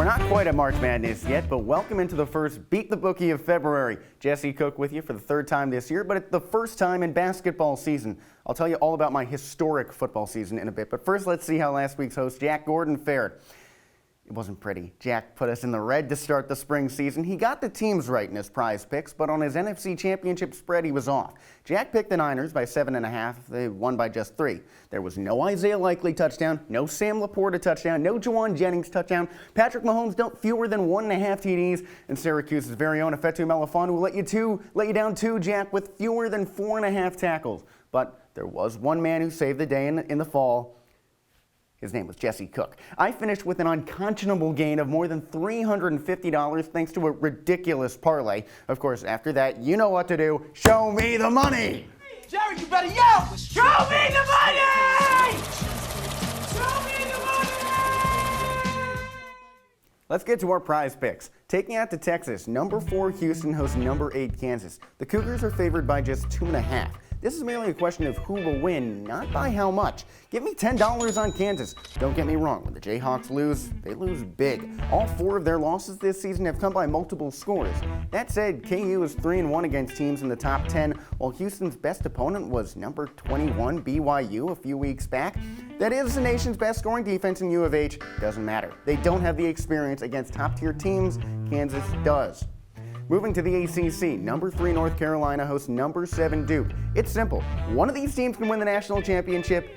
We're not quite at March Madness yet, but welcome into the first Beat the Bookie of February. Jesse Cook with you for the third time this year, but it's the first time in basketball season. I'll tell you all about my historic football season in a bit, but first let's see how last week's host Jack Gordon fared. It wasn't pretty. Jack put us in the red to start the spring season. He got the teams right in his prize picks, but on his NFC Championship spread, he was off. Jack picked the Niners by 7.5. They won by just 3. There was no Isaiah Likely touchdown, no Sam Laporta touchdown, no Juwan Jennings touchdown. Patrick Mahomes dealt fewer than 1.5 TDs, and Syracuse's very own Ifeatu Melifonwu will let you down too, Jack, with fewer than 4.5 tackles. But there was one man who saved the day in the fall. His name was Jesse Cook. I finished with an unconscionable gain of more than $350 thanks to a ridiculous parlay. Of course, after that, you know what to do. Show me the money! Jerry, you better yell! Show me the money! Show me the money! Let's get to our prize picks. Taking out to Texas, number 4 Houston hosts number 8 Kansas. The Cougars are favored by just 2.5. This is merely a question of who will win, not by how much. Give me $10 on Kansas. Don't get me wrong, when the Jayhawks lose, they lose big. All 4 of their losses this season have come by multiple scores. That said, KU is 3-1 against teams in the top 10, while Houston's best opponent was number 21 BYU a few weeks back. That is the nation's best scoring defense in U of H. Doesn't matter. They don't have the experience against top-tier teams. Kansas does. Moving to the ACC, number 3 North Carolina hosts number 7 Duke. It's simple. One of these teams can win the national championship.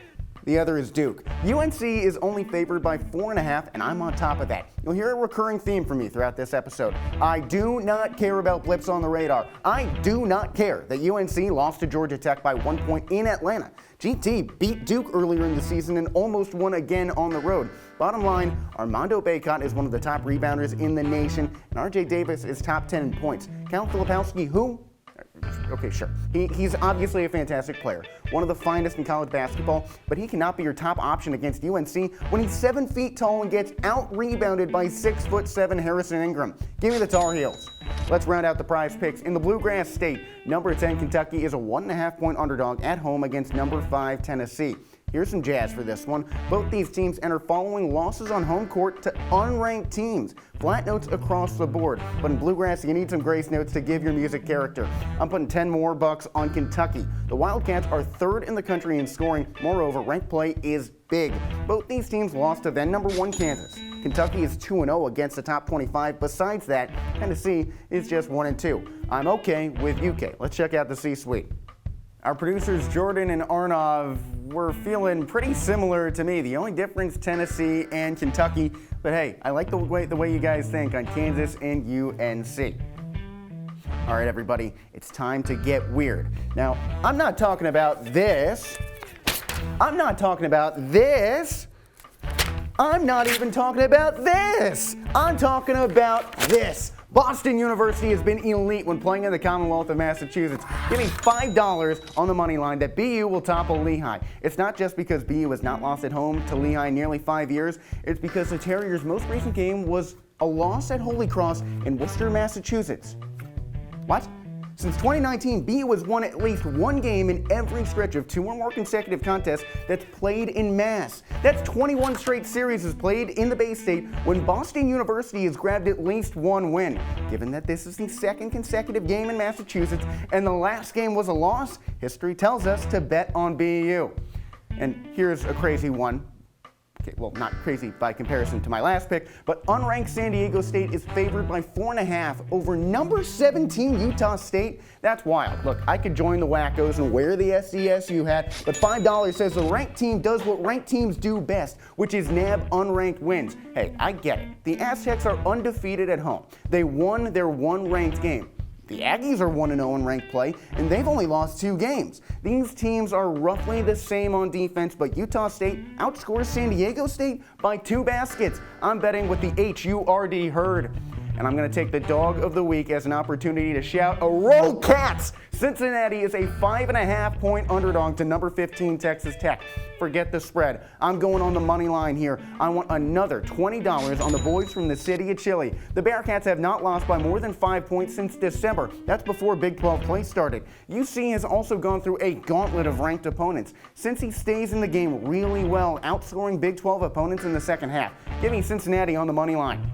The other is Duke. UNC is only favored by 4.5, and I'm on top of that. You'll hear a recurring theme from me throughout this episode. I do not care about blips on the radar. I do not care that UNC lost to Georgia Tech by 1 point in Atlanta. GT beat Duke earlier in the season and almost won again on the road. Bottom line, Armando Bacot is one of the top rebounders in the nation, and RJ Davis is top 10 in points. Cal Filipowski, who? Okay, sure. He's obviously a fantastic player, one of the finest in college basketball, but he cannot be your top option against UNC when he's 7 feet tall and gets out-rebounded by 6'7" Harrison Ingram. Give me the Tar Heels. Let's round out the prize picks. In the Bluegrass State, number 10 Kentucky is a 1.5-point underdog at home against number 5 Tennessee. Here's some jazz for this one. Both these teams enter following losses on home court to unranked teams. Flat notes across the board. But in Bluegrass, you need some grace notes to give your music character. I'm putting 10 more bucks on Kentucky. The Wildcats are 3rd in the country in scoring. Moreover, ranked play is big. Both these teams lost to then number 1 Kansas. Kentucky is 2-0 against the top 25. Besides that, Tennessee is just 1-2. I'm okay with UK. Let's check out the C-suite. Our producers Jordan and Arnav were feeling pretty similar to me. The only difference, Tennessee and Kentucky. But hey, I like the way you guys think on Kansas and UNC. All right, everybody, it's time to get weird. Now, I'm not talking about this. I'm not talking about this. I'm not even talking about this. I'm talking about this. Boston University has been elite when playing in the Commonwealth of Massachusetts. Give me $5 on the money line that BU will topple Lehigh. It's not just because BU has not lost at home to Lehigh in nearly 5 years. It's because the Terriers' most recent game was a loss at Holy Cross in Worcester, Massachusetts. What? Since 2019, BU has won at least 1 game in every stretch of 2 or more consecutive contests that's played in Mass. That's 21 straight series played in the Bay State when Boston University has grabbed at least 1 win. Given that this is the 2nd consecutive game in Massachusetts and the last game was a loss, history tells us to bet on BU. And here's a crazy one. Okay, well, not crazy by comparison to my last pick, but unranked San Diego State is favored by 4.5 over number 17 Utah State. That's wild. Look, I could join the wackos and wear the SDSU hat, but $5 says the ranked team does what ranked teams do best, which is nab unranked wins. Hey, I get it. The Aztecs are undefeated at home. They won their 1 ranked game. The Aggies are 1-0 in ranked play, and they've only lost 2 games. These teams are roughly the same on defense, but Utah State outscores San Diego State by 2 baskets. I'm betting with the HURD herd. And I'm going to take the dog of the week as an opportunity to shout, a roll Cats! Cincinnati is a 5.5-point underdog to number 15 Texas Tech. Forget the spread. I'm going on the money line here. I want another $20 on the boys from the city of Chile. The Bearcats have not lost by more than 5 points since December. That's before Big 12 play started. UC has also gone through a gauntlet of ranked opponents. Cincy stays in the game really well, outscoring Big 12 opponents in the second half. Give me Cincinnati on the money line.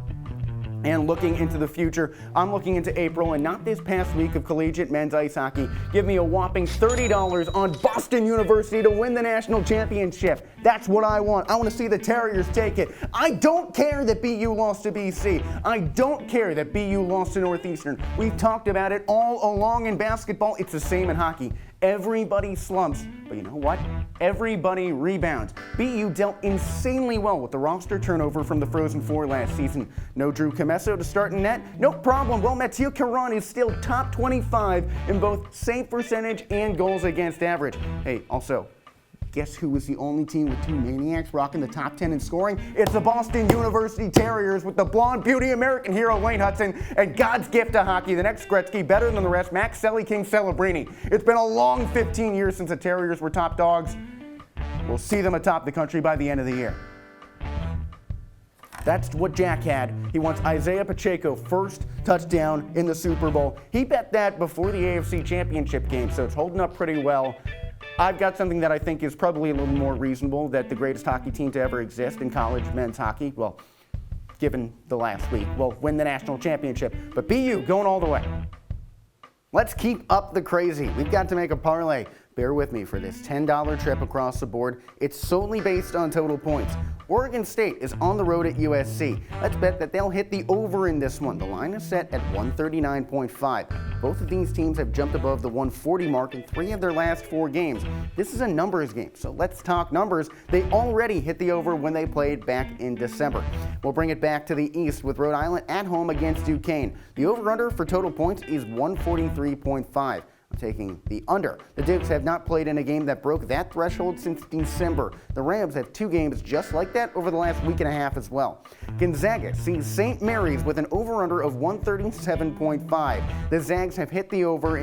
And looking into the future, I'm looking into April and not this past week of collegiate men's ice hockey. Give me a whopping $30 on Boston University to win the national championship. That's what I want. I want to see the Terriers take it. I don't care that BU lost to BC. I don't care that BU lost to Northeastern. We've talked about it all along in basketball. It's the same in hockey. Everybody slumps, but you know what? Everybody rebounds. BU dealt insanely well with the roster turnover from the Frozen Four last season. No Drew Comesso to start in net? No problem. Well, Mathieu Caron is still top 25 in both save percentage and goals against average. Hey, also, guess who was the only team with two maniacs rocking the top 10 in scoring? It's the Boston University Terriers with the blonde beauty American hero Wayne Hudson and God's gift to hockey, the next Gretzky, better than the rest, Max Selly King Celebrini. It's been a long 15 years since the Terriers were top dogs. We'll see them atop the country by the end of the year. That's what Jack had. He wants Isaiah Pacheco first touchdown in the Super Bowl. He bet that before the AFC Championship game, so it's holding up pretty well. I've got something that I think is probably a little more reasonable, that the greatest hockey team to ever exist in college men's hockey, well, given the last week, will win the national championship. But BU going all the way. Let's keep up the crazy. We've got to make a parlay. Bear with me for this $10 trip across the board. It's solely based on total points. Oregon State is on the road at USC. Let's bet that they'll hit the over in this one. The line is set at 139.5. Both of these teams have jumped above the 140 mark in 3 of their last 4 games. This is a numbers game, so let's talk numbers. They already hit the over when they played back in December. We'll bring it back to the east with Rhode Island at home against Duquesne. The over-under for total points is 143.5. Taking the under. The Dukes have not played in a game that broke that threshold since December. The Rams have 2 games just like that over the last week and a half as well. Gonzaga sees St. Mary's with an over-under of 137.5. The Zags have hit the over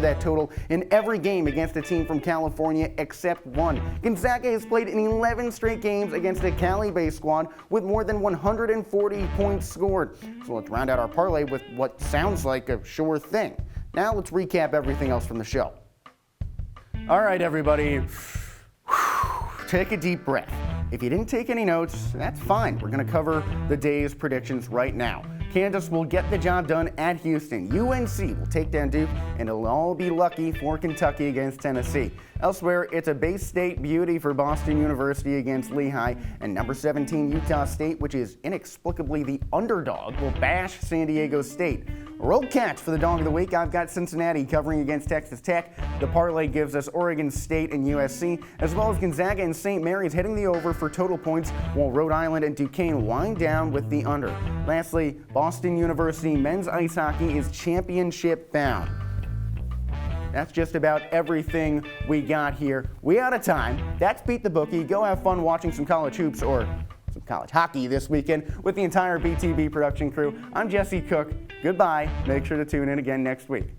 that total in every game against a team from California except one. Gonzaga has played in 11 straight games against a Cali-based squad with more than 140 points scored. So let's round out our parlay with what sounds like a sure thing. Now let's recap everything else from the show. All right, everybody, take a deep breath. If you didn't take any notes, that's fine. We're going to cover the day's predictions right now. Kansas will get the job done at Houston. UNC will take down Duke, and it'll all be lucky for Kentucky against Tennessee. Elsewhere, it's a Bay State beauty for Boston University against Lehigh, and number 17 Utah State, which is inexplicably the underdog, will bash San Diego State. Road catch for the dog of the week. I've got Cincinnati covering against Texas Tech. The parlay gives us Oregon State and USC, as well as Gonzaga and St. Mary's hitting the over for total points, while Rhode Island and Duquesne wind down with the under. Lastly, Boston University men's ice hockey is championship bound. That's just about everything we got here. We out of time. That's Beat the Bookie. Go have fun watching some college hoops or some college hockey this weekend with the entire BTB production crew. I'm Jesse Cook. Goodbye. Make sure to tune in again next week.